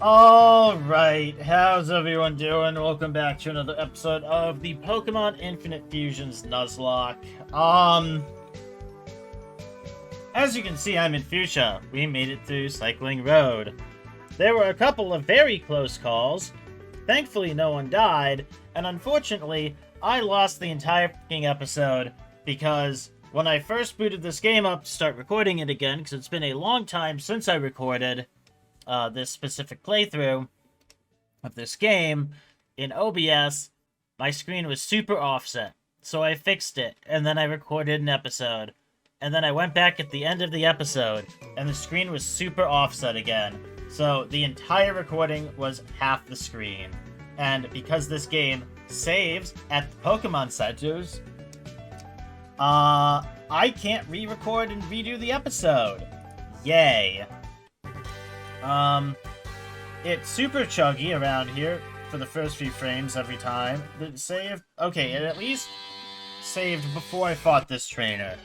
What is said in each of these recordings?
Alright, how's everyone doing? Welcome back to another episode of the Pokemon Infinite Fusion's Nuzlocke. As you can see, I'm in Fuchsia. We made it through Cycling Road. There were a couple of very close calls. Thankfully, no one died, and unfortunately, I lost the entire fucking episode because when I first booted this game up to start recording it again, because it's been a long time since I recorded this specific playthrough of this game, in OBS, my screen was super offset. So I fixed it, and then I recorded an episode. And then I went back at the end of the episode, and the screen was super offset again. So the entire recording was half the screen. And because this game saves at the Pokemon Centers, I can't re-record and redo the episode. Yay. It's super chuggy around here for the first few frames every time. Did it save? Okay, it at least saved before I fought this trainer,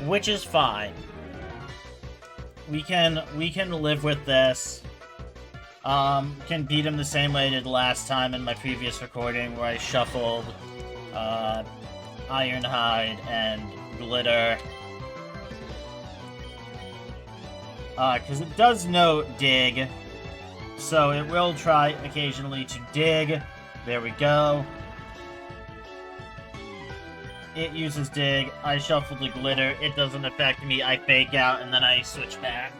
which is fine. We can live with this. Can beat him the same way I did last time in my previous recording where I shuffled, Ironhide and Glitter. Because it does know Dig, so it will try occasionally to dig. There we go. It uses Dig. I shuffle the Glitter. It doesn't affect me. I fake out, and then I switch back.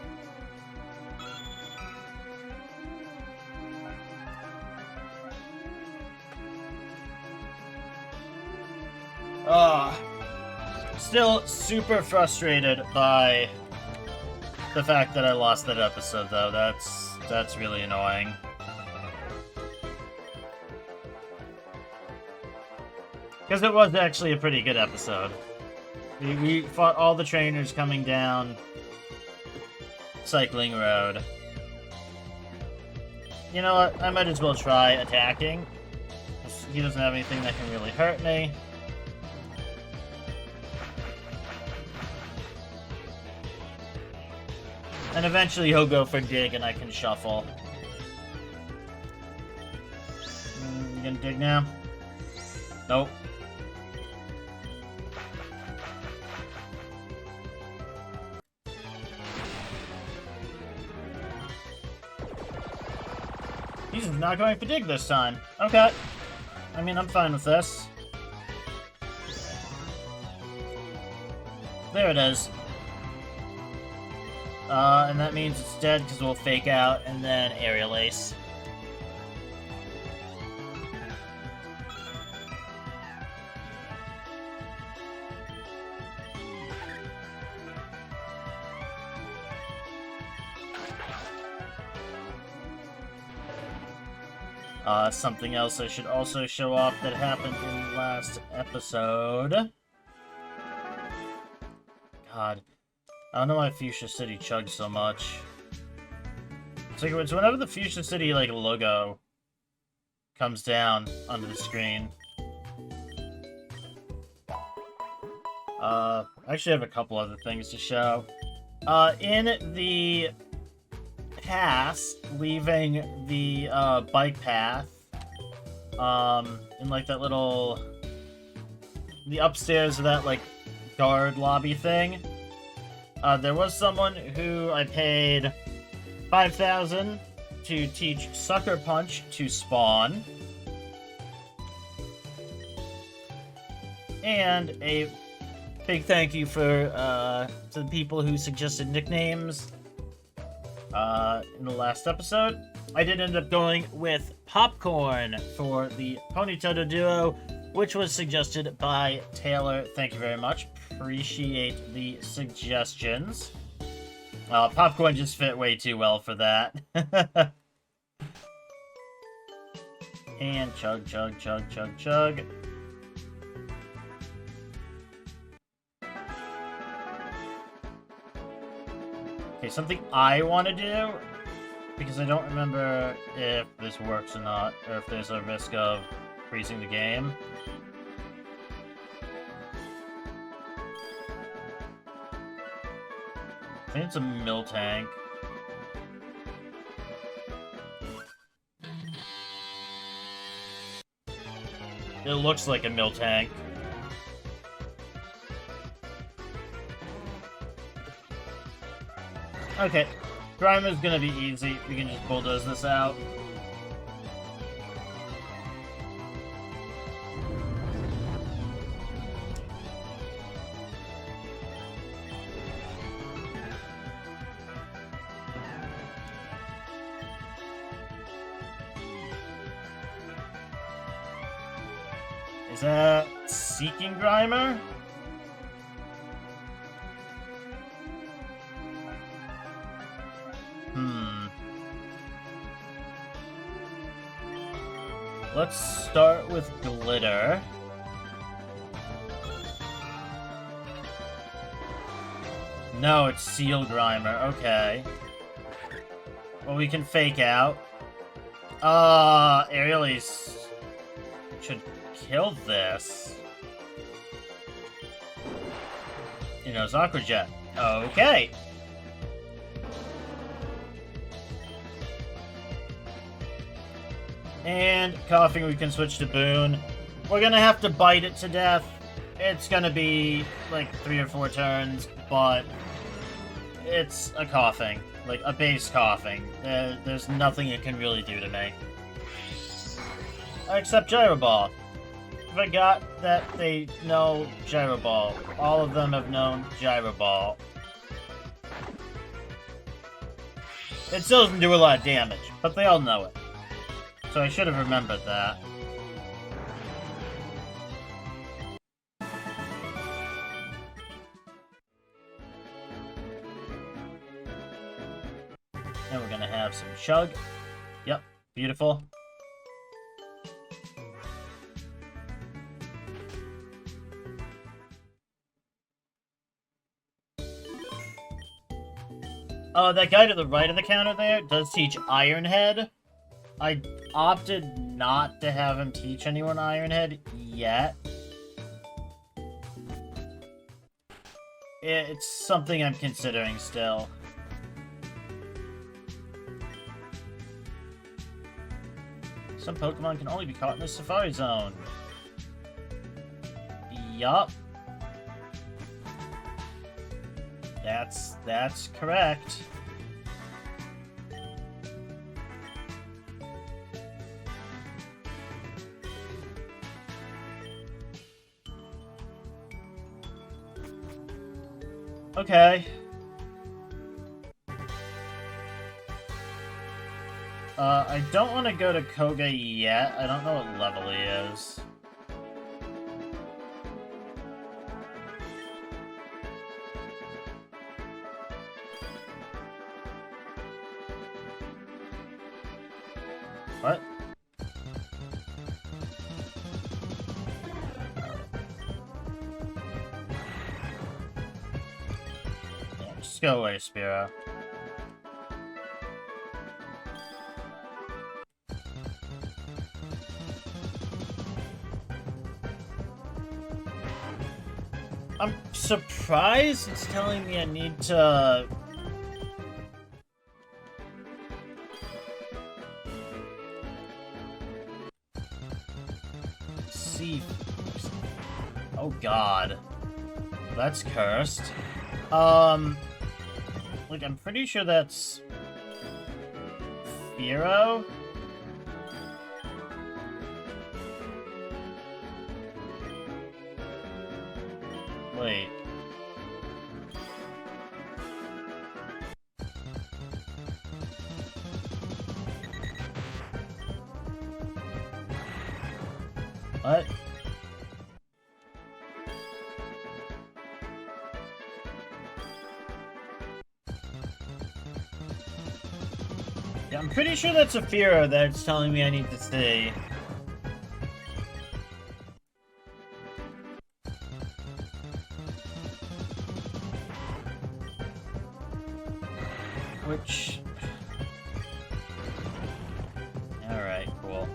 Still super frustrated by the fact that I lost that episode, though. That's really annoying. Because it was actually a pretty good episode. We fought all the trainers coming down Cycling Road. You know what? I might as well try attacking. He doesn't have anything that can really hurt me. And eventually he'll go for Dig and I can shuffle. You gonna dig now? Nope. He's not going for Dig this time. Okay. I mean, I'm fine with this. There it is. And that means it's dead because we'll fake out and then Aerial Ace. Something else I should also show off that happened in the last episode. God. I don't know why Fuchsia City chugs so much. So it's whenever the Fuchsia City, like, logo comes down onto the screen. I actually have a couple other things to show. In the pass, leaving the, bike path, in, like, that little... the upstairs of that, like, guard lobby thing, there was someone who I paid 5,000 to teach Sucker Punch to spawn. And a big thank you to the people who suggested nicknames in the last episode. I did end up going with Popcorn for the Ponytoto duo, which was suggested by Taylor. Thank you very much. Appreciate the suggestions. Popcorn just fit way too well for that. And chug, chug, chug, chug, chug. Okay, something I want to do, because I don't remember if this works or not, or if there's a risk of freezing the game. I think it's a Miltank. It looks like a milk tank. Okay, Grimer's gonna be easy. We can just bulldoze this out. Is that Seeking Grimer? Let's start with Glitter. No, it's Seal Grimer. Okay. Well, we can fake out. Aerialise should kill this. You know, Aqua Jet. Okay. And Coughing, we can switch to Boon. We're gonna have to bite it to death. It's gonna be like 3 or 4 turns, but it's a Coughing. Like, a base Coughing. There's nothing it can really do to me. Except Gyro Ball. Forgot that they know Gyro Ball. All of them have known Gyro Ball. It still doesn't do a lot of damage, but they all know it. So I should have remembered that. And we're gonna have some Chug. Yep, beautiful. That guy to the right of the counter there does teach Ironhead. I opted not to have him teach anyone Ironhead yet. It's something I'm considering still. Some Pokemon can only be caught in the Safari Zone. Yup. That's correct. Okay. I don't want to go to Koga yet. I don't know what level he is. What? Yeah, just go away, Spiro. I'm surprised it's telling me I need to... see... Oh god. That's cursed. Like, I'm pretty sure that's... Firo? Wait. What? Yeah, I'm pretty sure that's a Firo that's telling me I need to stay. Which... Alright, cool.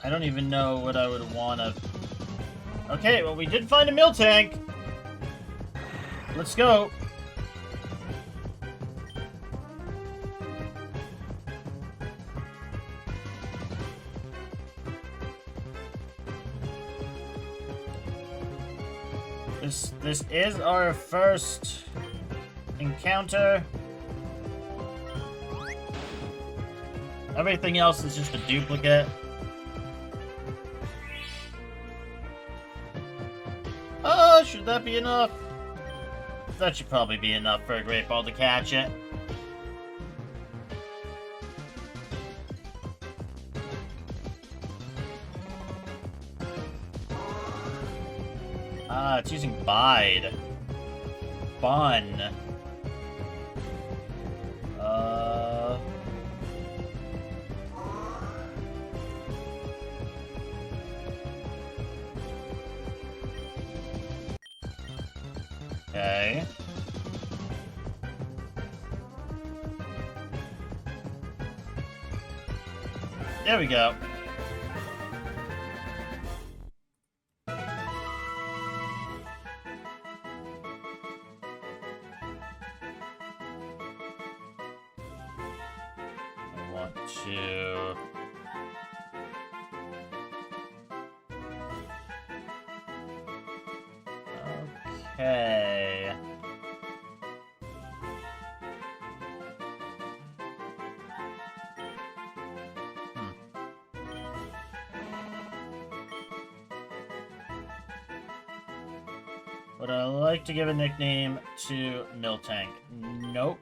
I don't even know what I would want to... Okay, well, we did find a Miltank! Let's go! since this is our first encounter, everything else is just a duplicate. Should that be enough? That should probably be enough for a Great Ball to catch it. It's using Bide. Fun. Okay. There we go. I want to... Okay. Would I like to give a nickname to Miltank? Nope.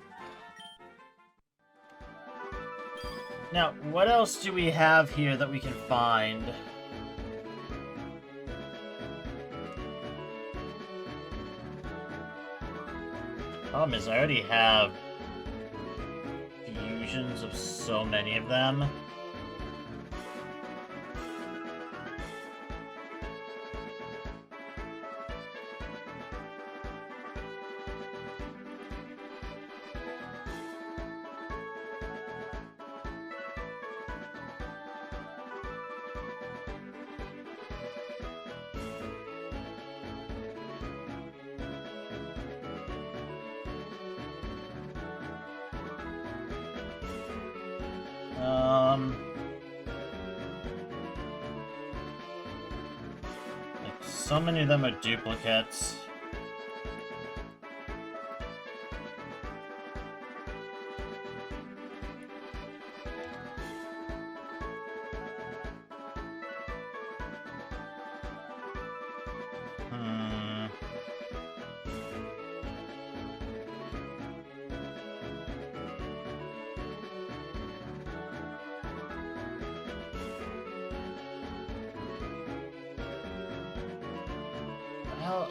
Now, what else do we have here that we can find? Problem is, I already have fusions of so many of them. Like, so many of them are duplicates. Well,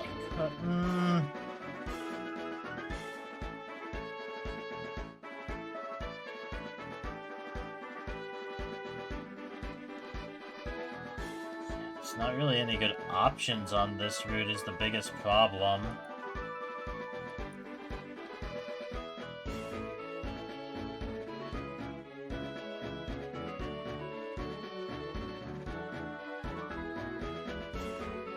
there's not really any good options on this route is the biggest problem.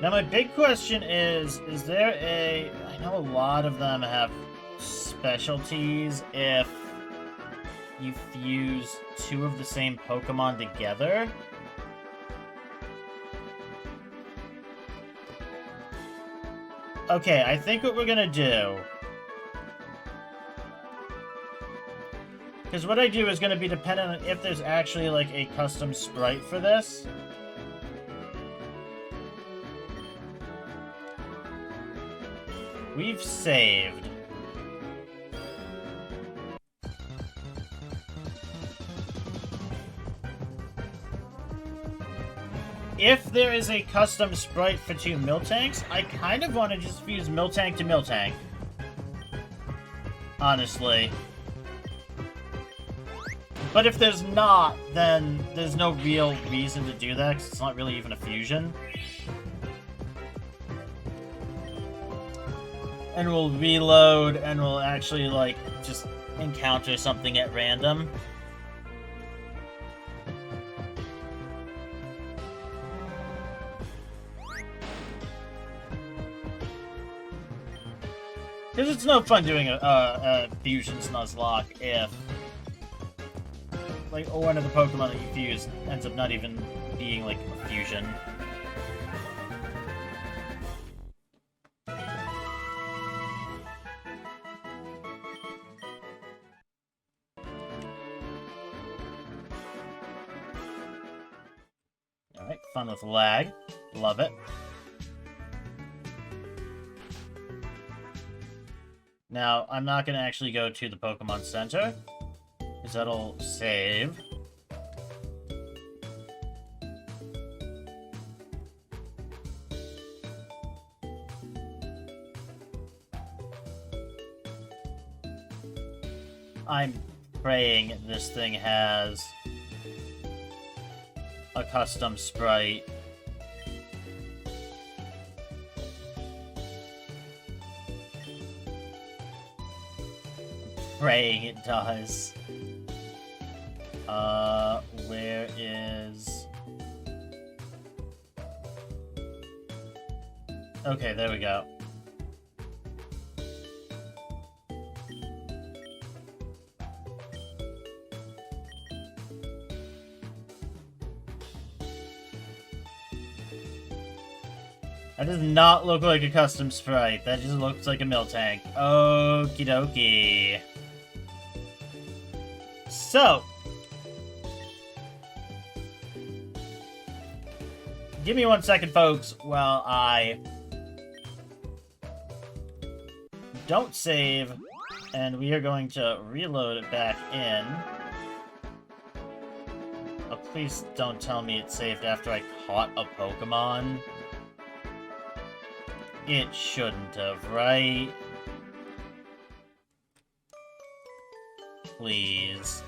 Now my big question is there a... I know a lot of them have specialties if you fuse two of the same Pokemon together. Okay, I think what we're gonna do... Because what I do is gonna be dependent on if there's actually, like, a custom sprite for this. We've saved. If there is a custom sprite for two Miltanks, I kind of want to just fuse Miltank to Miltank. Honestly. But if there's not, then there's no real reason to do that, because it's not really even a fusion. And we'll reload, and we'll actually, like, just encounter something at random. Because it's no fun doing a fusion's Nuzlocke if, like, one of the Pokemon that you fuse ends up not even being, like, a fusion. Make fun with lag. Love it. Now, I'm not going to actually go to the Pokemon Center, because that'll save. I'm praying this thing has a custom sprite. Praying it does. Where is... Okay, there we go. That does not look like a custom sprite. That just looks like a Miltank. Okie dokie. So, give me 1 second, folks, while I don't save, and we are going to reload it back in. Oh, please don't tell me it saved after I caught a Pokemon. It shouldn't have, right? Please.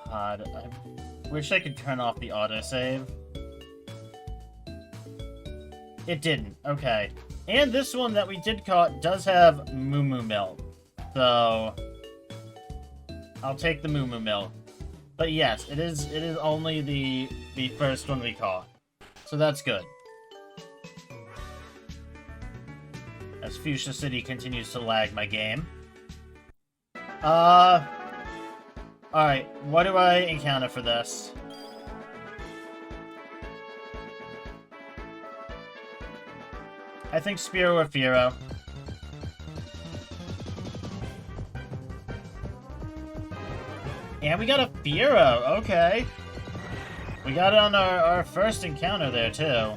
God, I wish I could turn off the autosave. It didn't. Okay. And this one that we did caught does have Moo Moo Milk. So, I'll take the Moo Moo Milk. But yes, it is only the first one we caught. So that's good. As Fuchsia City continues to lag my game. Alright, what do I encounter for this? I think Spearow or Fearow. And we got a Fearow, okay. We got it on our first encounter there, too.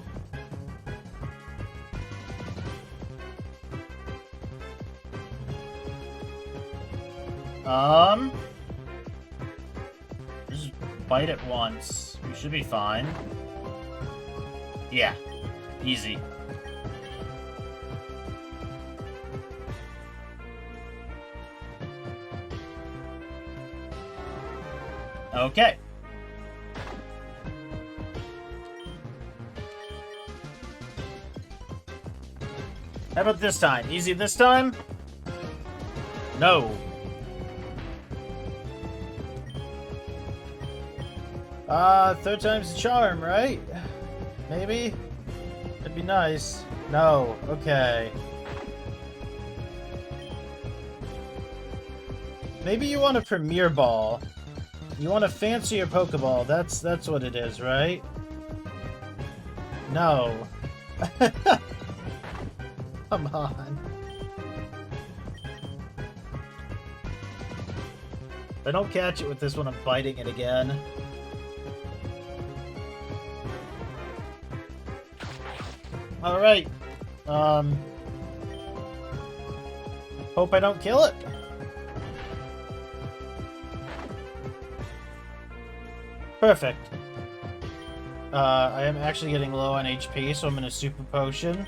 Just bite it once. We should be fine. Yeah. Easy. Okay. How about this time? Easy this time? No. Third time's the charm, right? Maybe? That'd be nice. No. Okay. Maybe you want a Premier Ball. You want to fancy your Pokeball. That's what it is, right? No. Come on. If I don't catch it with this one, I'm biting it again. Alright. Hope I don't kill it. Perfect. I am actually getting low on HP, so I'm in a Super Potion.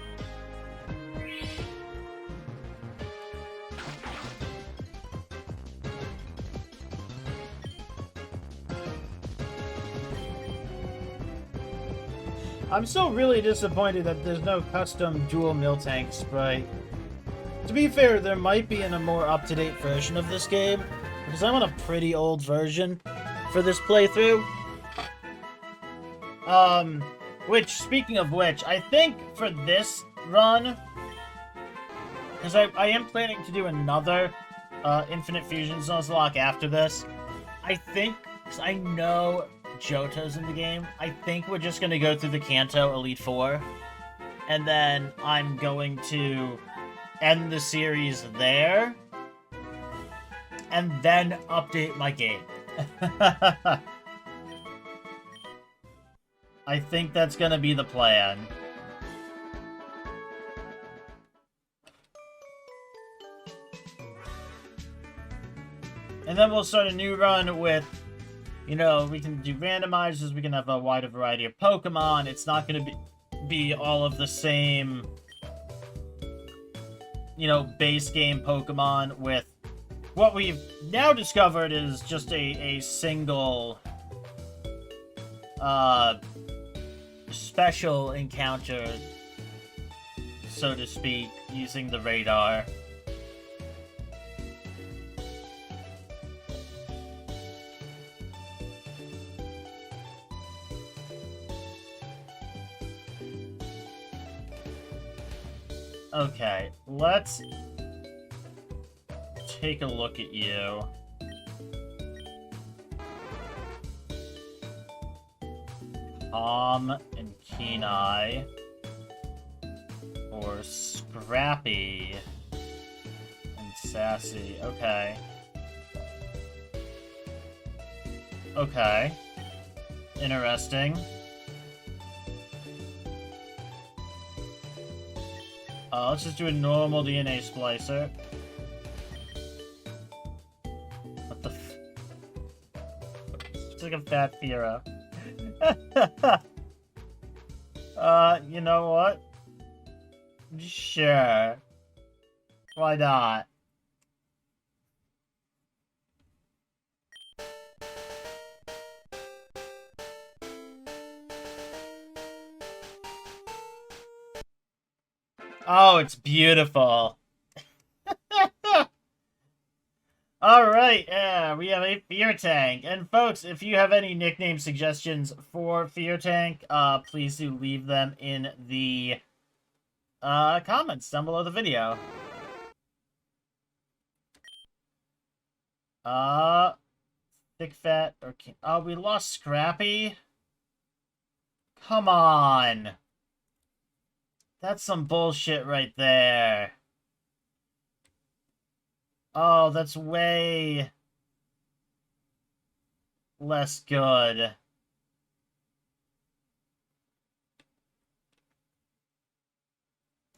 I'm still really disappointed that there's no custom dual Miltank sprite. To be fair, there might be in a more up-to-date version of this game, because I'm on a pretty old version for this playthrough. Which, speaking of which, I think for this run, because I am planning to do another Infinite Fusions Nuzlocke after this, I think, because I know Johto's in the game, I think we're just going to go through the Kanto Elite Four, and then I'm going to end the series there, and then update my game. I think that's gonna be the plan. And then we'll start a new run with, you know, we can do randomizers, we can have a wider variety of Pokemon. It's not gonna be all of the same, you know, base game Pokemon with what we've now discovered is just a single, special encounter, so to speak, using the radar. Okay, let's take a look at you. Calm and Keen-Eye. Or Scrappy and Sassy. Okay. Okay. Interesting. Let's just do a normal DNA splicer. What the f... It's like a fat Fiora. You know what? Sure. Why not? Oh, it's beautiful. Alright, yeah, we have a Fear Tank. And folks, if you have any nickname suggestions for Fear Tank, please do leave them in the comments down below the video. Thick Fat, or... Oh, we lost Scrappy? Come on! That's some bullshit right there. Oh, that's way less good.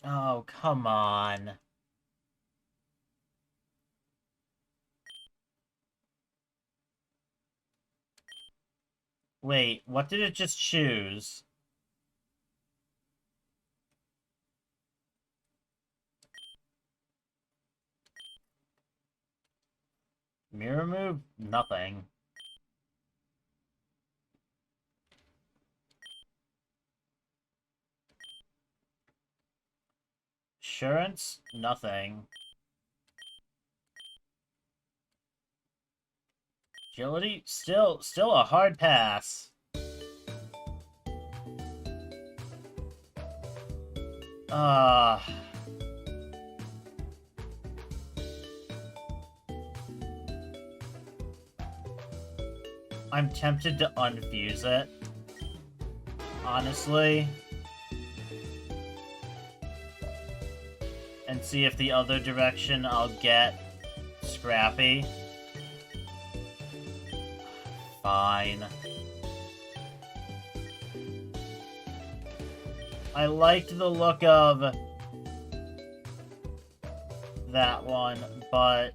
Oh, come on. Wait, what did it just choose? Mirror move? Nothing. Assurance? Nothing. Agility? Still a hard pass. I'm tempted to unfuse it. Honestly. And see if the other direction I'll get Scrappy. Fine. I liked the look of that one, but...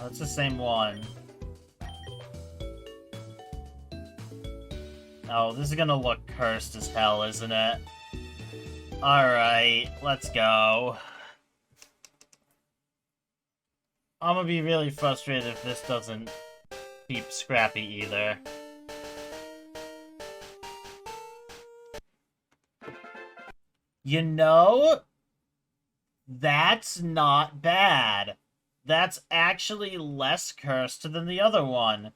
Oh, it's the same one. Oh, this is gonna look cursed as hell, isn't it? Alright, let's go. I'm gonna be really frustrated if this doesn't keep Scrappy either. You know, that's not bad. That's actually less cursed than the other one.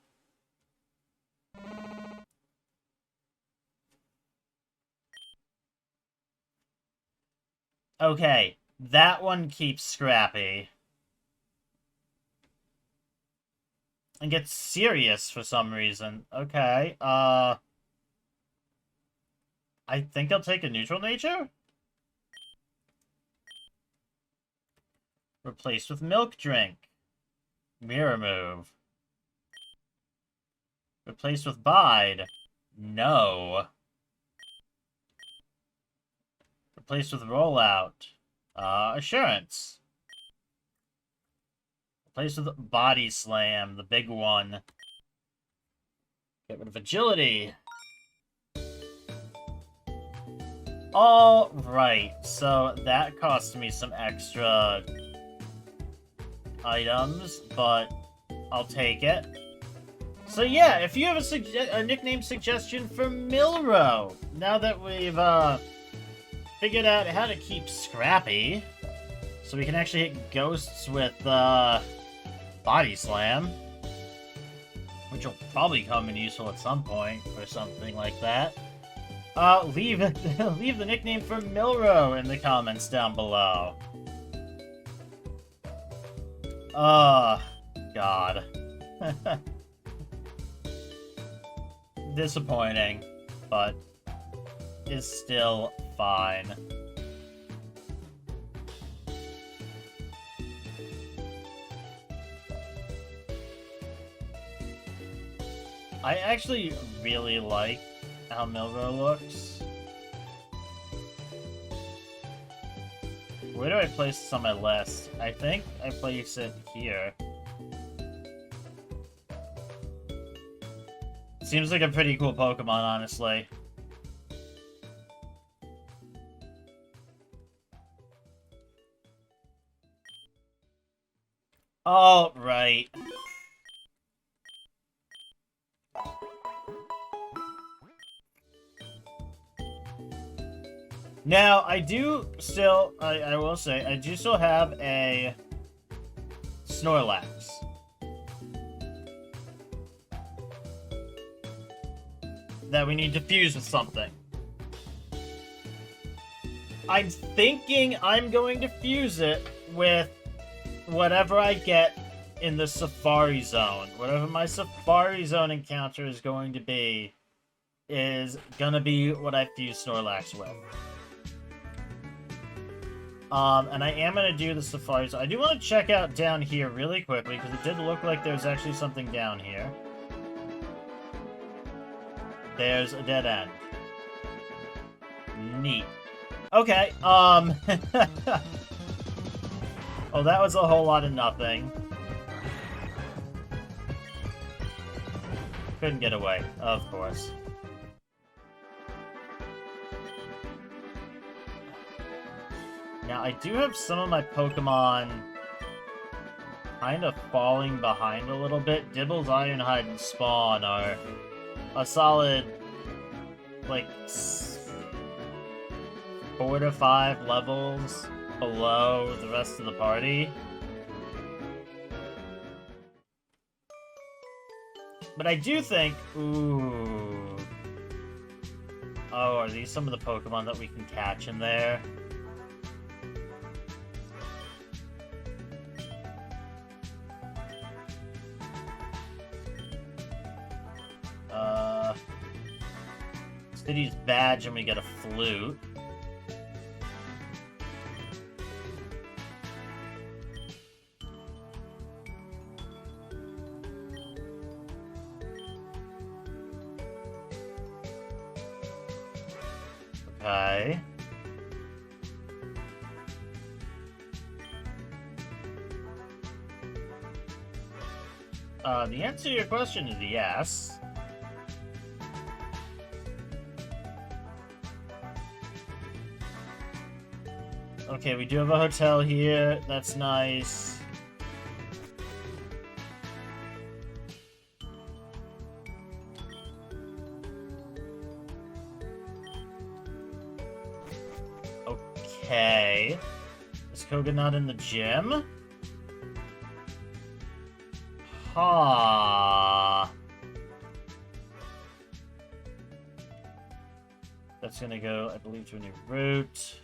Okay, that one keeps Scrappy. And gets serious for some reason. Okay, I think I'll take a neutral nature? Replaced with milk drink. Mirror move. Replaced with bide. No. Replaced with rollout. Assurance. Replaced with body slam, the big one. Get rid of agility. Alright, so that cost me some extra items, but I'll take it. So yeah, if you have a nickname suggestion for Milrow, now that we've figured out how to keep Scrappy, so we can actually hit ghosts with Body Slam, which will probably come in useful at some point, or something like that. Leave the nickname for Milrow in the comments down below. God. Disappointing, but is still fine. I actually really like how Milrow looks. Where do I place this on my list? I think I place it here. Seems like a pretty cool Pokemon, honestly. All right. Now, I do still, I will say, I do still have a Snorlax. That we need to fuse with something. I'm thinking I'm going to fuse it with whatever I get in the Safari Zone. Whatever my Safari Zone encounter is going to be, is gonna be what I fuse Snorlax with. And I am gonna do the Safari Zone. I do want to check out down here really quickly, because it did look like there's actually something down here. There's a dead end. Neat. Okay, oh, that was a whole lot of nothing. Couldn't get away, of course. Now, I do have some of my Pokemon kind of falling behind a little bit. Dibbles, Ironhide, and Spawn are a solid, like, 4 to 5 levels below the rest of the party. But I do think... Ooh... Oh, are these some of the Pokemon that we can catch in there? City's badge, and we get a flute. Okay. The answer to your question is yes. Okay, we do have a hotel here. That's nice. Okay. Is Koga not in the gym? Ha. That's gonna go, I believe, to a new route.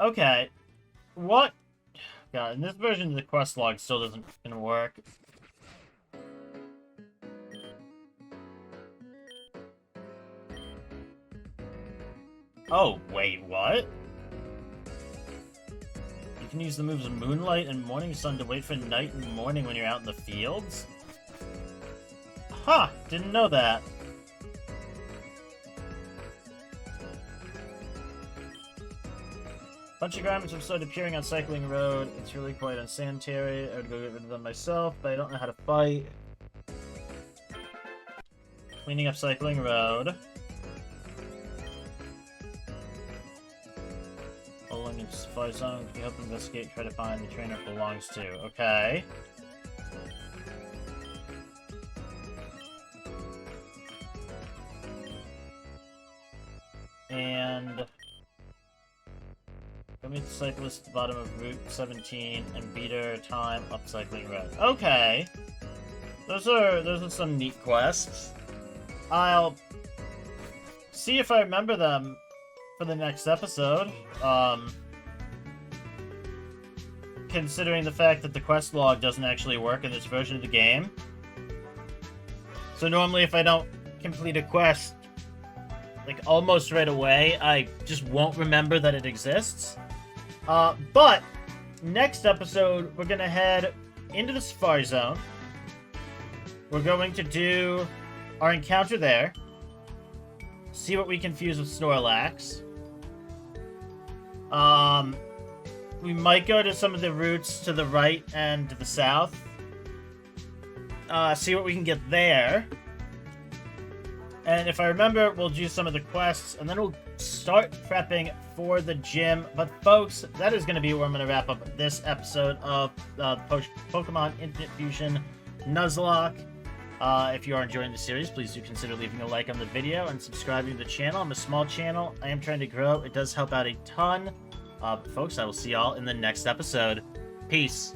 Okay. What? God, in this version, the quest log still doesn't work. Oh, wait, what? You can use the moves Moonlight and Morning Sun to wait for night and morning when you're out in the fields? Huh, didn't know that. Bunch of garments have started appearing on Cycling Road. It's really quite unsanitary. I would go get rid of them myself, but I don't know how to fight. Cleaning up Cycling Road. Following into Safari Zone, can you help investigate, try to find the trainer it belongs to? Okay. And go meet the cyclist at the bottom of Route 17 and beat her time up Cycling Road. Okay. Those are some neat quests. I'll see if I remember them for the next episode. Considering the fact that the quest log doesn't actually work in this version of the game. So normally if I don't complete a quest like almost right away, I just won't remember that it exists. But next episode, we're gonna head into the Safari Zone. We're going to do our encounter there. See what we can fuse with Snorlax. We might go to some of the routes to the right and to the south. See what we can get there. And if I remember, we'll do some of the quests, and then we'll start prepping for the gym. But folks, that is going to be where I'm going to wrap up this episode of Pokemon Infinite Fusion Nuzlocke. If you are enjoying the series, please do consider leaving a like on the video and subscribing to the channel. I'm a small channel. I am trying to grow. It does help out a ton. Folks, I will see y'all in the next episode. Peace.